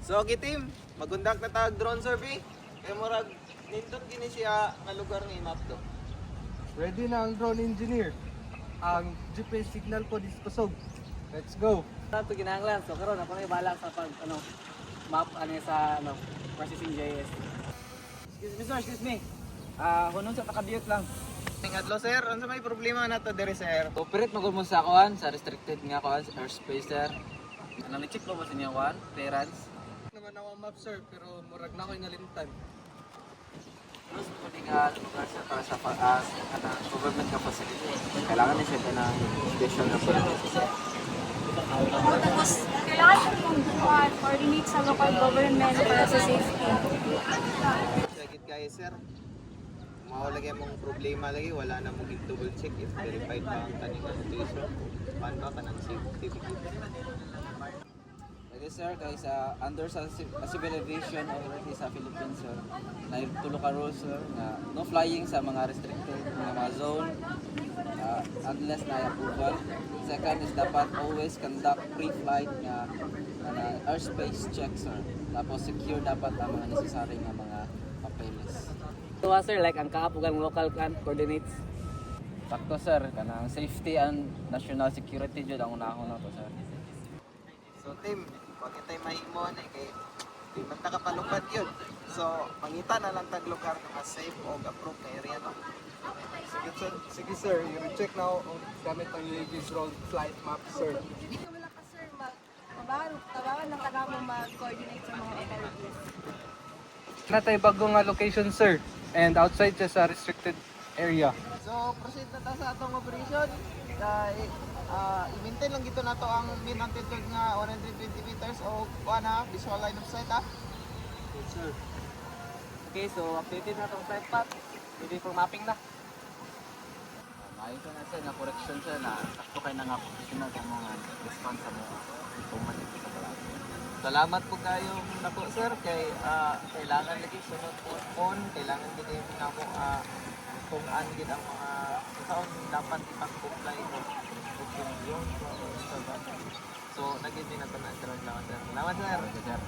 So okay team, magundak na tag drone survey. Kaya murag nindot gini siya nga lugar nga i-map do. Ready na ang drone engineer. Ang GPS signal po diskusog. Let's go. Ito ginahanglan. So karon ako na bala sa pag map sa processing JS. Excuse me. Hunong sa takabiyot lang. Tingadlo sir, unsa may problema na to diri sir? Operate magul mo sa kuan sa restricted nga kuan airspace sir. Ano ni check mo ba sa inyo kuan? Clearance. Naman ako ang map sir, pero murag na ako'y nalimtan. Terus pwede nga lugar sa para sa government ka facility. Kailangan ni siya na special na facility. Tapos, kailangan siya mong coordinate sa local government para sa safety. Check it guys sir. Mao lagi mong problema lagi, wala na mong double check if verified ba ang kaning location. Paano ba kanang safety? Okay sir, guys, under sa civil aviation authority sa Philippines sir, tulo ka rules sir na no flying sa mga restricted mga zone unless na approval. Second is dapat always conduct pre-flight nga airspace check sir. Tapos secure dapat ang mga necessary nga mga papeles. So sir, like ang kaapugang local coordinates. Sakto sir, kanang safety and national security jud ang unahon nato sir. So team, wag kitay mahimo na kay di man ta kapalupad yun. So pangita na lang tag lugar nga safe o approved na area no. Sige sir, i-recheck na ako gamit ang UAV's roll flight map sir. Hindi ka wala ka sir, tabangan lang ka naman mag-coordinate sa mga authorities. Na tayo bagong location sir, and outside siya sa restricted area. So proceed na ta sa atong operation. I-maintain lang gito nato ang mean altitude nga 120 meters o kuana visual line of sight ha. Yes sir. Okay, so updated na itong flight path. Ready for mapping na. Ayos na sir, na correction sir na sakto kayo na nga professional sa mga response sa mga automatic sa palagi. Salamat po kayo nako sir kay kailangan lagi sunod on, kailangan gid namo kung an gid ang mga taon dapat ipag-comply mo kung yung so naging din nato na sir. Salamat sir. Okay sir.